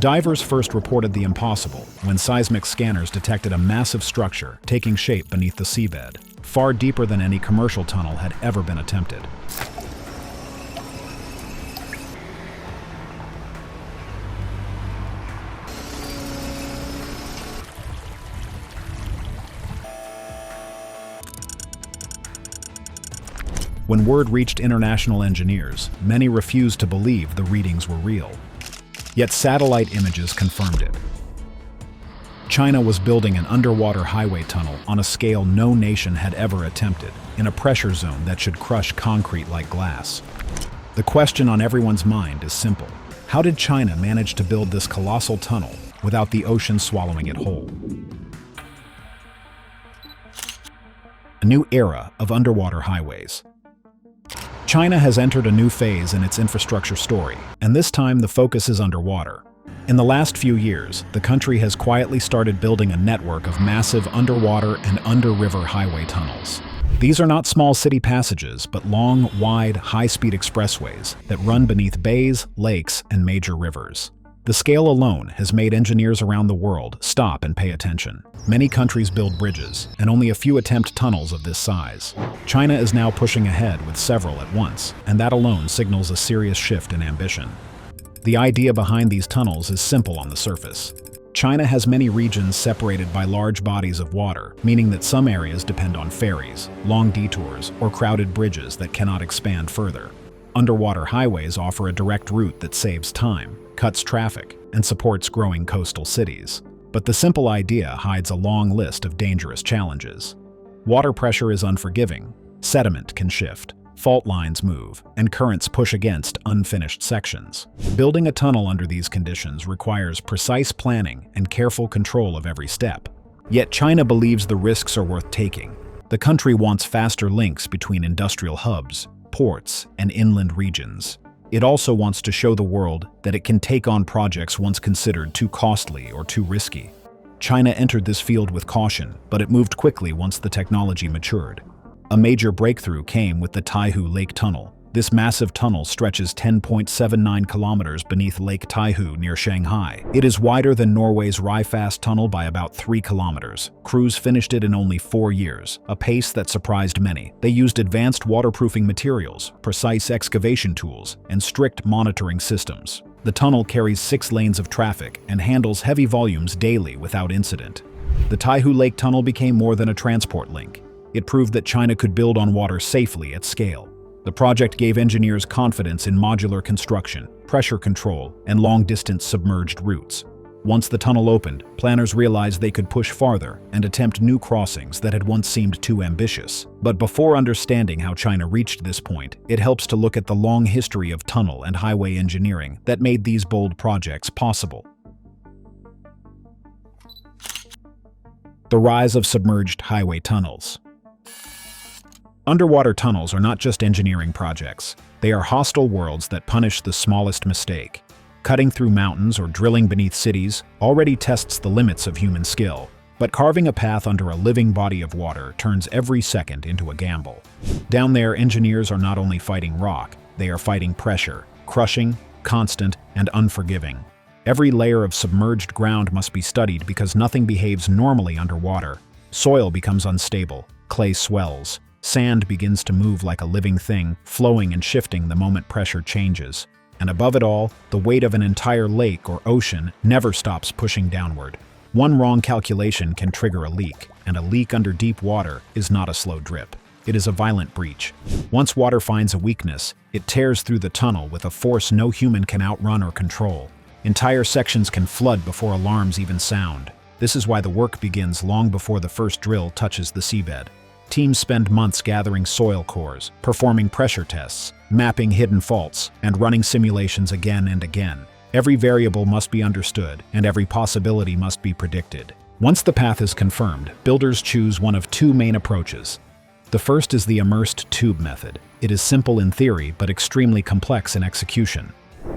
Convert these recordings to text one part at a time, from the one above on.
Divers first reported the impossible when seismic scanners detected a massive structure taking shape beneath the seabed, far deeper than any commercial tunnel had ever been attempted. When word reached international engineers, many refused to believe the readings were real. Yet satellite images confirmed it. China was building an underwater highway tunnel on a scale no nation had ever attempted, in a pressure zone that should crush concrete like glass. The question on everyone's mind is simple. How did China manage to build this colossal tunnel without the ocean swallowing it whole? A new era of underwater highways. China has entered a new phase in its infrastructure story, and this time the focus is underwater. In the last few years, the country has quietly started building a network of massive underwater and under-river highway tunnels. These are not small city passages, but long, wide, high-speed expressways that run beneath bays, lakes, and major rivers. The scale alone has made engineers around the world stop and pay attention. Many countries build bridges, and only a few attempt tunnels of this size. China is now pushing ahead with several at once, and that alone signals a serious shift in ambition. The idea behind these tunnels is simple on the surface. China has many regions separated by large bodies of water, meaning that some areas depend on ferries, long detours, or crowded bridges that cannot expand further. Underwater highways offer a direct route that saves time, cuts traffic, and supports growing coastal cities. But the simple idea hides a long list of dangerous challenges. Water pressure is unforgiving, sediment can shift, fault lines move, and currents push against unfinished sections. Building a tunnel under these conditions requires precise planning and careful control of every step. Yet China believes the risks are worth taking. The country wants faster links between industrial hubs, ports, and inland regions. It also wants to show the world that it can take on projects once considered too costly or too risky. China entered this field with caution, but it moved quickly once the technology matured. A major breakthrough came with the Taihu Lake tunnel. This massive tunnel stretches 10.79 kilometers beneath Lake Taihu near Shanghai. It is wider than Norway's Ryfast tunnel by about 3 kilometers. Crews finished it in only 4 years, a pace that surprised many. They used advanced waterproofing materials, precise excavation tools, and strict monitoring systems. The tunnel carries 6 lanes of traffic and handles heavy volumes daily without incident. The Taihu Lake tunnel became more than a transport link. It proved that China could build on water safely at scale. The project gave engineers confidence in modular construction, pressure control, and long-distance submerged routes. Once the tunnel opened, planners realized they could push farther and attempt new crossings that had once seemed too ambitious. But before understanding how China reached this point, it helps to look at the long history of tunnel and highway engineering that made these bold projects possible. The rise of submerged highway tunnels. Underwater tunnels are not just engineering projects. They are hostile worlds that punish the smallest mistake. Cutting through mountains or drilling beneath cities already tests the limits of human skill. But carving a path under a living body of water turns every second into a gamble. Down there, engineers are not only fighting rock, they are fighting pressure, crushing, constant, and unforgiving. Every layer of submerged ground must be studied because nothing behaves normally underwater. Soil becomes unstable, clay swells, sand begins to move like a living thing, flowing and shifting the moment pressure changes. And above it all, the weight of an entire lake or ocean never stops pushing downward. One wrong calculation can trigger a leak, and a leak under deep water is not a slow drip. It is a violent breach. Once water finds a weakness, it tears through the tunnel with a force no human can outrun or control. Entire sections can flood before alarms even sound. This is why the work begins long before the first drill touches the seabed. Teams spend months gathering soil cores, performing pressure tests, mapping hidden faults, and running simulations again and again. Every variable must be understood, and every possibility must be predicted. Once the path is confirmed, builders choose one of 2 main approaches. The first is the immersed tube method. It is simple in theory, but extremely complex in execution.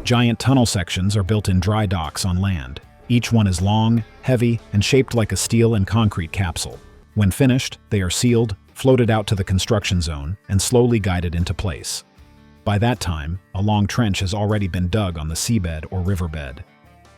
Giant tunnel sections are built in dry docks on land. Each one is long, heavy, and shaped like a steel and concrete capsule. When finished, they are sealed, floated out to the construction zone, and slowly guided into place. By that time, a long trench has already been dug on the seabed or riverbed.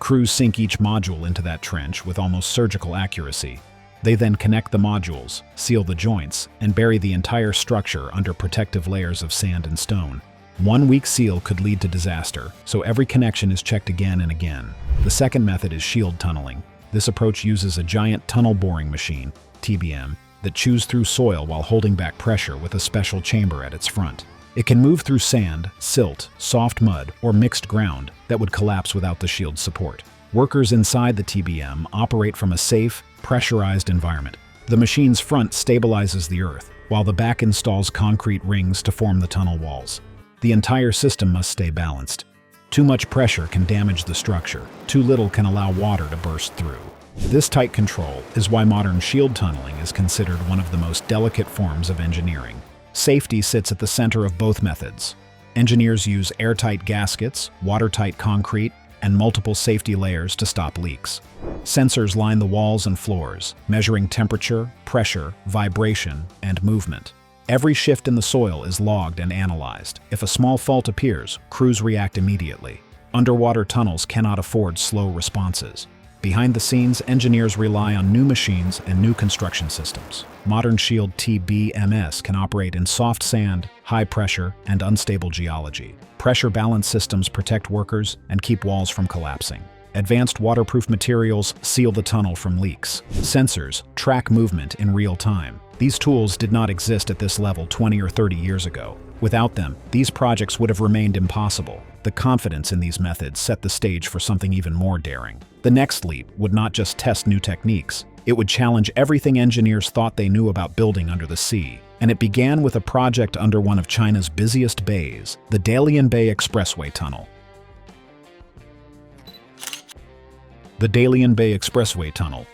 Crews sink each module into that trench with almost surgical accuracy. They then connect the modules, seal the joints, and bury the entire structure under protective layers of sand and stone. One weak seal could lead to disaster, so every connection is checked again and again. The second method is shield tunneling. This approach uses a giant tunnel boring machine, TBM, that chews through soil while holding back pressure with a special chamber at its front. It can move through sand, silt, soft mud, or mixed ground that would collapse without the shield's support. Workers inside the TBM operate from a safe, pressurized environment. The machine's front stabilizes the earth, while the back installs concrete rings to form the tunnel walls. The entire system must stay balanced. Too much pressure can damage the structure. Too little can allow water to burst through. This tight control is why modern shield tunneling is considered one of the most delicate forms of engineering. Safety sits at the center of both methods. Engineers use airtight gaskets, watertight concrete, and multiple safety layers to stop leaks. Sensors line the walls and floors, measuring temperature, pressure, vibration, and movement. Every shift in the soil is logged and analyzed. If a small fault appears, crews react immediately. Underwater tunnels cannot afford slow responses. Behind the scenes, engineers rely on new machines and new construction systems. Modern shield TBMs can operate in soft sand, high pressure, and unstable geology. Pressure balance systems protect workers and keep walls from collapsing. Advanced waterproof materials seal the tunnel from leaks. Sensors track movement in real time. These tools did not exist at this level 20 or 30 years ago. Without them, these projects would have remained impossible. The confidence in these methods set the stage for something even more daring. The next leap would not just test new techniques, it would challenge everything engineers thought they knew about building under the sea. And it began with a project under one of China's busiest bays, the Dalian Bay Expressway Tunnel. The Dalian Bay Expressway Tunnel.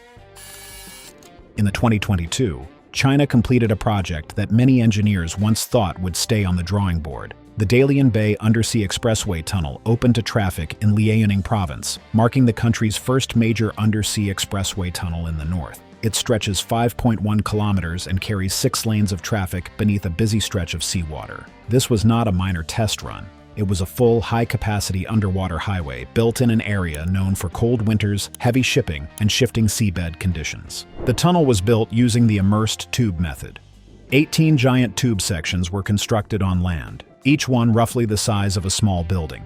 In the 2022, China completed a project that many engineers once thought would stay on the drawing board. The Dalian Bay Undersea Expressway Tunnel opened to traffic in Liaoning Province, marking the country's first major undersea expressway tunnel in the north. It stretches 5.1 kilometers and carries 6 lanes of traffic beneath a busy stretch of seawater. This was not a minor test run. It was a full, high-capacity underwater highway built in an area known for cold winters, heavy shipping, and shifting seabed conditions. The tunnel was built using the immersed tube method. 18 giant tube sections were constructed on land, each one roughly the size of a small building.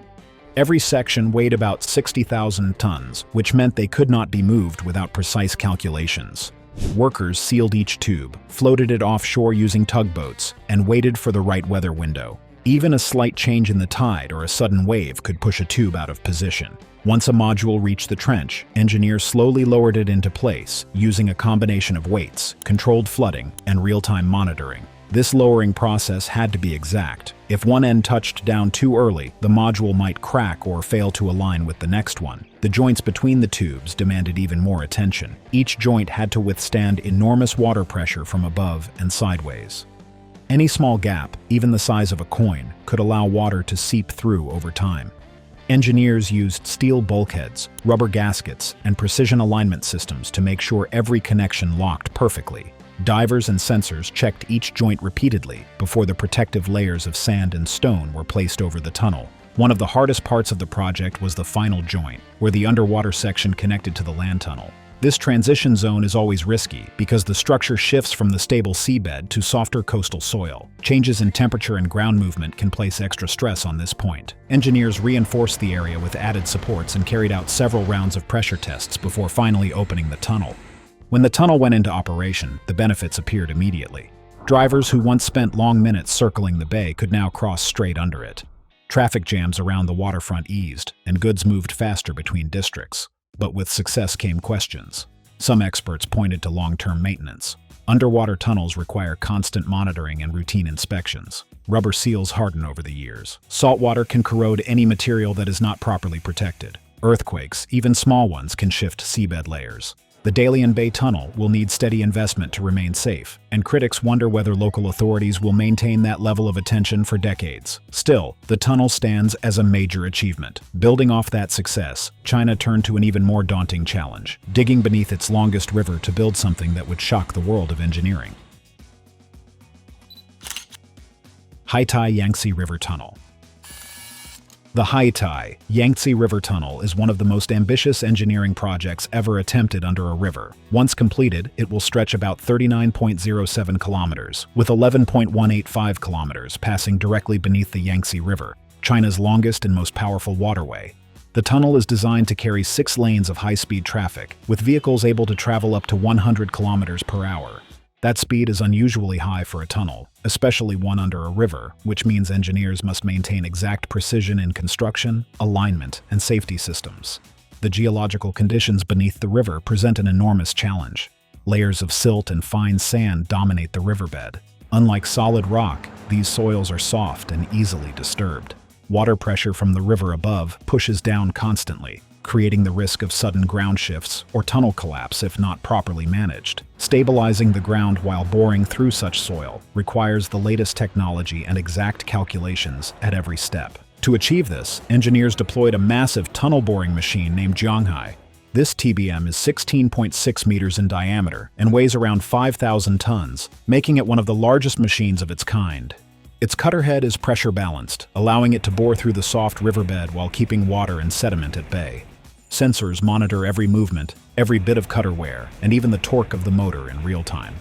Every section weighed about 60,000 tons, which meant they could not be moved without precise calculations. Workers sealed each tube, floated it offshore using tugboats, and waited for the right weather window. Even a slight change in the tide or a sudden wave could push a tube out of position. Once a module reached the trench, engineers slowly lowered it into place, using a combination of weights, controlled flooding, and real-time monitoring. This lowering process had to be exact. If one end touched down too early, the module might crack or fail to align with the next one. The joints between the tubes demanded even more attention. Each joint had to withstand enormous water pressure from above and sideways. Any small gap, even the size of a coin, could allow water to seep through over time. Engineers used steel bulkheads, rubber gaskets, and precision alignment systems to make sure every connection locked perfectly. Divers and sensors checked each joint repeatedly before the protective layers of sand and stone were placed over the tunnel. One of the hardest parts of the project was the final joint, where the underwater section connected to the land tunnel. This transition zone is always risky because the structure shifts from the stable seabed to softer coastal soil. Changes in temperature and ground movement can place extra stress on this point. Engineers reinforced the area with added supports and carried out several rounds of pressure tests before finally opening the tunnel. When the tunnel went into operation, the benefits appeared immediately. Drivers who once spent long minutes circling the bay could now cross straight under it. Traffic jams around the waterfront eased, and goods moved faster between districts. But with success came questions. Some experts pointed to long-term maintenance. Underwater tunnels require constant monitoring and routine inspections. Rubber seals harden over the years. Salt water can corrode any material that is not properly protected. Earthquakes, even small ones, can shift seabed layers. The Dalian Bay Tunnel will need steady investment to remain safe, and critics wonder whether local authorities will maintain that level of attention for decades. Still, the tunnel stands as a major achievement. Building off that success, China turned to an even more daunting challenge, digging beneath its longest river to build something that would shock the world of engineering. Haitai Yangtze River Tunnel. The Yangtze River Tunnel is one of the most ambitious engineering projects ever attempted under a river. Once completed, it will stretch about 39.07 kilometers, with 11.185 kilometers passing directly beneath the Yangtze River, China's longest and most powerful waterway. The tunnel is designed to carry 6 lanes of high-speed traffic, with vehicles able to travel up to 100 kilometers per hour. That speed is unusually high for a tunnel, especially one under a river, which means engineers must maintain exact precision in construction, alignment, and safety systems. The geological conditions beneath the river present an enormous challenge. Layers of silt and fine sand dominate the riverbed. Unlike solid rock, these soils are soft and easily disturbed. Water pressure from the river above pushes down constantly, creating the risk of sudden ground shifts or tunnel collapse if not properly managed. Stabilizing the ground while boring through such soil requires the latest technology and exact calculations at every step. To achieve this, engineers deployed a massive tunnel boring machine named Zhonghai. This TBM is 16.6 meters in diameter and weighs around 5,000 tons, making it one of the largest machines of its kind. Its cutter head is pressure balanced, allowing it to bore through the soft riverbed while keeping water and sediment at bay. Sensors monitor every movement, every bit of cutter wear, and even the torque of the motor in real time.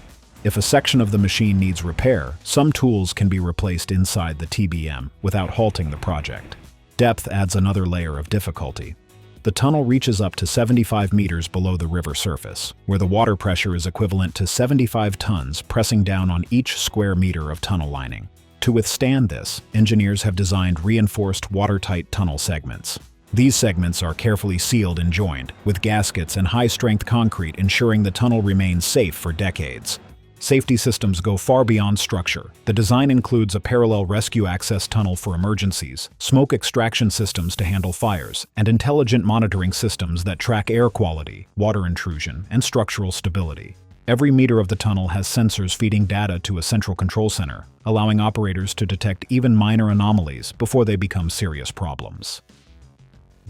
If a section of the machine needs repair, some tools can be replaced inside the TBM without halting the project. Depth adds another layer of difficulty. The tunnel reaches up to 75 meters below the river surface, where the water pressure is equivalent to 75 tons pressing down on each square meter of tunnel lining. To withstand this, engineers have designed reinforced watertight tunnel segments. These segments are carefully sealed and joined, with gaskets and high-strength concrete ensuring the tunnel remains safe for decades. Safety systems go far beyond structure. The design includes a parallel rescue access tunnel for emergencies, smoke extraction systems to handle fires, and intelligent monitoring systems that track air quality, water intrusion, and structural stability. Every meter of the tunnel has sensors feeding data to a central control center, allowing operators to detect even minor anomalies before they become serious problems.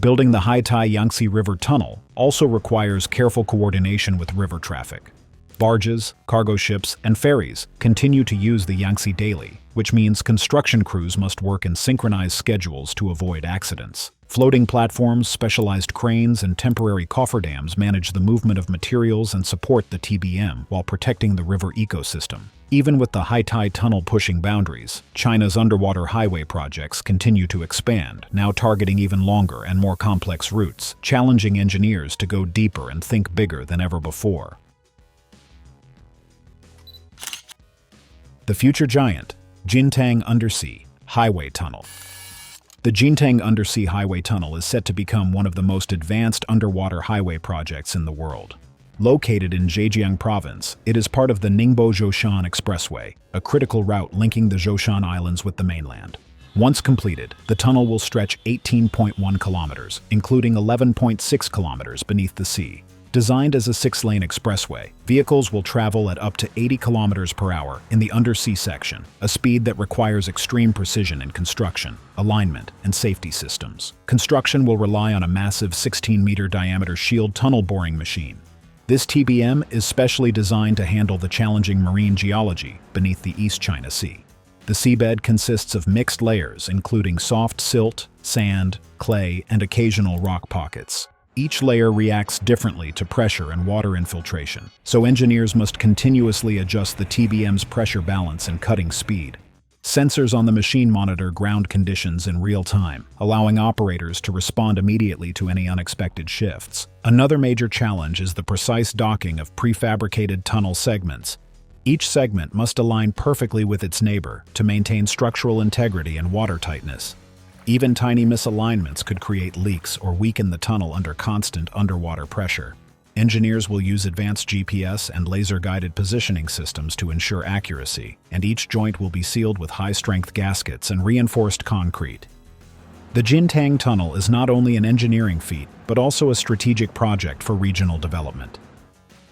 Building the Yangtze River Tunnel also requires careful coordination with river traffic. Barges, cargo ships, and ferries continue to use the Yangtze daily, which means construction crews must work in synchronized schedules to avoid accidents. Floating platforms, specialized cranes, and temporary cofferdams manage the movement of materials and support the TBM while protecting the river ecosystem. Even with the Haitai Tunnel pushing boundaries, China's underwater highway projects continue to expand, now targeting even longer and more complex routes, challenging engineers to go deeper and think bigger than ever before. The future giant, Jintang Undersea Highway Tunnel. The Jintang Undersea Highway Tunnel is set to become one of the most advanced underwater highway projects in the world. Located in Zhejiang Province, it is part of the Ningbo-Zhoushan Expressway, a critical route linking the Zhoushan Islands with the mainland. Once completed, the tunnel will stretch 18.1 kilometers, including 11.6 kilometers beneath the sea. Designed as a 6-lane expressway, vehicles will travel at up to 80 kilometers per hour in the undersea section, a speed that requires extreme precision in construction, alignment, and safety systems. Construction will rely on a massive 16-meter diameter shield tunnel boring machine. This TBM is specially designed to handle the challenging marine geology beneath the East China Sea. The seabed consists of mixed layers including soft silt, sand, clay, and occasional rock pockets. Each layer reacts differently to pressure and water infiltration, so engineers must continuously adjust the TBM's pressure balance and cutting speed. Sensors on the machine monitor ground conditions in real time, allowing operators to respond immediately to any unexpected shifts. Another major challenge is the precise docking of prefabricated tunnel segments. Each segment must align perfectly with its neighbor to maintain structural integrity and water tightness. Even tiny misalignments could create leaks or weaken the tunnel under constant underwater pressure. Engineers will use advanced GPS and laser-guided positioning systems to ensure accuracy, and each joint will be sealed with high-strength gaskets and reinforced concrete. The Jintang Tunnel is not only an engineering feat, but also a strategic project for regional development.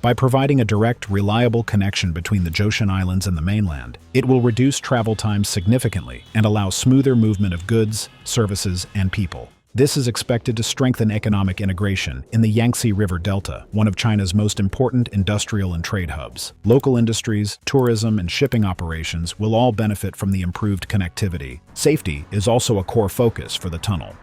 By providing a direct, reliable connection between the Zhoushan Islands and the mainland, it will reduce travel times significantly and allow smoother movement of goods, services, and people. This is expected to strengthen economic integration in the Yangtze River Delta, one of China's most important industrial and trade hubs. Local industries, tourism, and shipping operations will all benefit from the improved connectivity. Safety is also a core focus for the tunnel.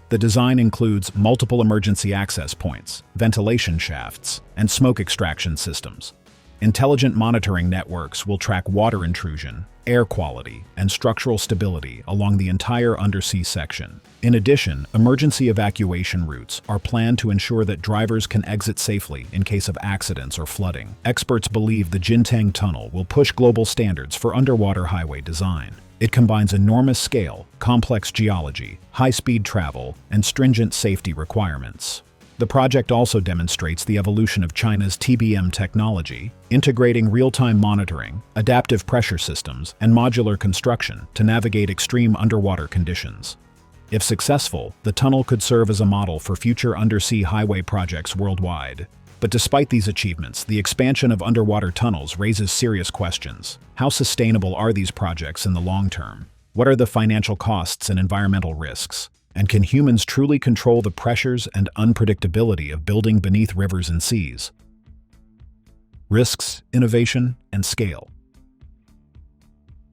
The design includes multiple emergency access points, ventilation shafts, and smoke extraction systems. Intelligent monitoring networks will track water intrusion, air quality, and structural stability along the entire undersea section. In addition, emergency evacuation routes are planned to ensure that drivers can exit safely in case of accidents or flooding. Experts believe the Jintang tunnel will push global standards for underwater highway design. It combines enormous scale, complex geology, high-speed travel, and stringent safety requirements. The project also demonstrates the evolution of China's TBM technology, integrating real-time monitoring, adaptive pressure systems, and modular construction to navigate extreme underwater conditions. If successful, the tunnel could serve as a model for future undersea highway projects worldwide. But despite these achievements, the expansion of underwater tunnels raises serious questions. How sustainable are these projects in the long term? What are the financial costs and environmental risks? And can humans truly control the pressures and unpredictability of building beneath rivers and seas? Risks, innovation, and scale.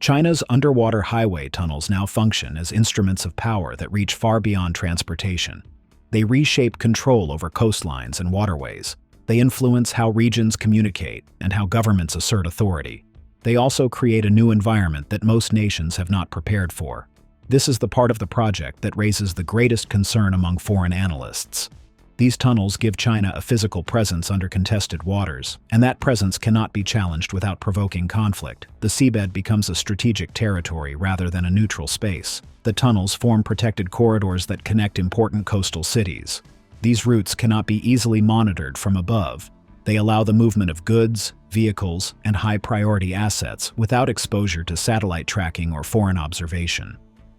China's underwater highway tunnels now function as instruments of power that reach far beyond transportation. They reshape control over coastlines and waterways. They influence how regions communicate and how governments assert authority. They also create a new environment that most nations have not prepared for. This is the part of the project that raises the greatest concern among foreign analysts. These tunnels give China a physical presence under contested waters, and that presence cannot be challenged without provoking conflict. The seabed becomes a strategic territory rather than a neutral space. The tunnels form protected corridors that connect important coastal cities. These routes cannot be easily monitored from above. They allow the movement of goods, vehicles, and high-priority assets without exposure to satellite tracking or foreign observation.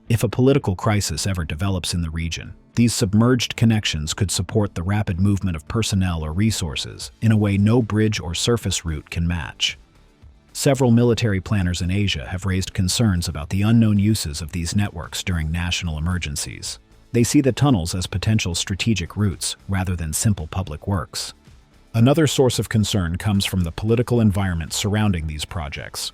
If a political crisis ever develops in the region, these submerged connections could support the rapid movement of personnel or resources in a way no bridge or surface route can match. Several military planners in Asia have raised concerns about the unknown uses of these networks during national emergencies. They see the tunnels as potential strategic routes rather than simple public works. Another source of concern comes from the political environment surrounding these projects.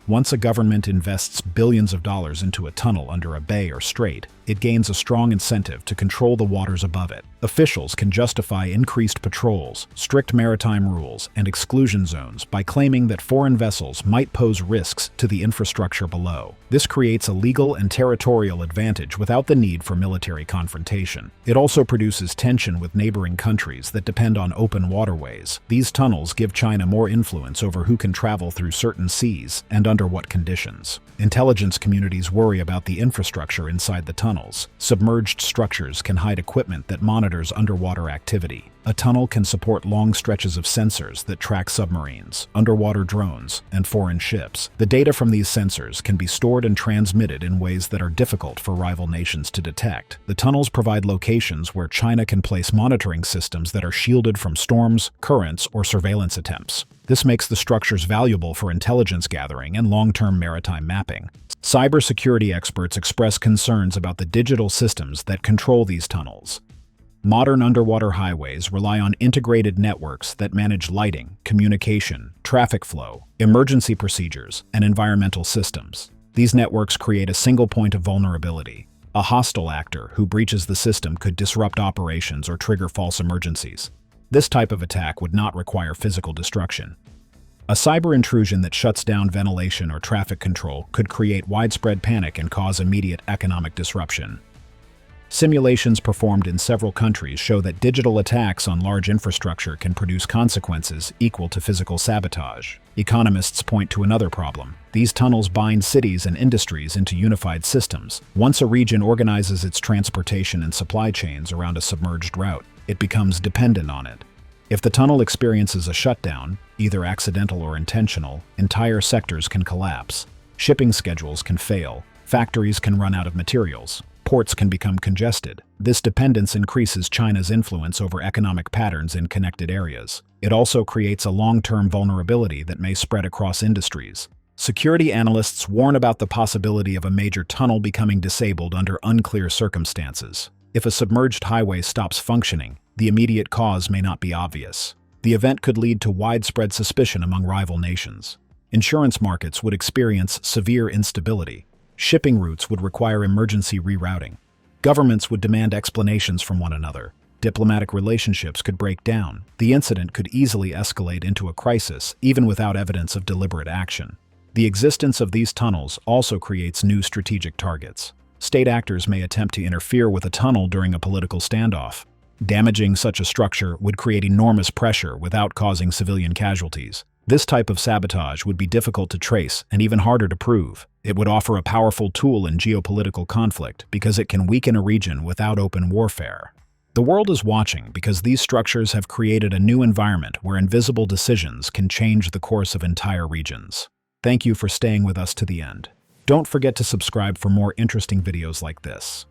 Once a government invests billions of dollars into a tunnel under a bay or strait, it gains a strong incentive to control the waters above it. Officials can justify increased patrols, strict maritime rules, and exclusion zones by claiming that foreign vessels might pose risks to the infrastructure below. This creates a legal and territorial advantage without the need for military confrontation. It also produces tension with neighboring countries that depend on open waterways. These tunnels give China more influence over who can travel through certain seas and under what conditions. Intelligence communities worry about the infrastructure inside the tunnels. Submerged structures can hide equipment that monitors underwater activity. A tunnel can support long stretches of sensors that track submarines, underwater drones, and foreign ships. The data from these sensors can be stored and transmitted in ways that are difficult for rival nations to detect. The tunnels provide locations where China can place monitoring systems that are shielded from storms, currents, or surveillance attempts. This makes the structures valuable for intelligence gathering and long-term maritime mapping. Cybersecurity experts express concerns about the digital systems that control these tunnels. Modern underwater highways rely on integrated networks that manage lighting, communication, traffic flow, emergency procedures, and environmental systems. These networks create a single point of vulnerability. A hostile actor who breaches the system could disrupt operations or trigger false emergencies. This type of attack would not require physical destruction. A cyber intrusion that shuts down ventilation or traffic control could create widespread panic and cause immediate economic disruption. Simulations performed in several countries show that digital attacks on large infrastructure can produce consequences equal to physical sabotage. Economists point to another problem. These tunnels bind cities and industries into unified systems. Once a region organizes its transportation and supply chains around a submerged route, it becomes dependent on it. If the tunnel experiences a shutdown, either accidental or intentional, entire sectors can collapse. Shipping schedules can fail. Factories can run out of materials. Ports can become congested. This dependence increases China's influence over economic patterns in connected areas. It also creates a long-term vulnerability that may spread across industries. Security analysts warn about the possibility of a major tunnel becoming disabled under unclear circumstances. If a submerged highway stops functioning, the immediate cause may not be obvious. The event could lead to widespread suspicion among rival nations. Insurance markets would experience severe instability. Shipping routes would require emergency rerouting. Governments would demand explanations from one another. Diplomatic relationships could break down. The incident could easily escalate into a crisis, even without evidence of deliberate action. The existence of these tunnels also creates new strategic targets. State actors may attempt to interfere with a tunnel during a political standoff. Damaging such a structure would create enormous pressure without causing civilian casualties. This type of sabotage would be difficult to trace and even harder to prove. It would offer a powerful tool in geopolitical conflict because it can weaken a region without open warfare. The world is watching because these structures have created a new environment where invisible decisions can change the course of entire regions. Thank you for staying with us to the end. Don't forget to subscribe for more interesting videos like this.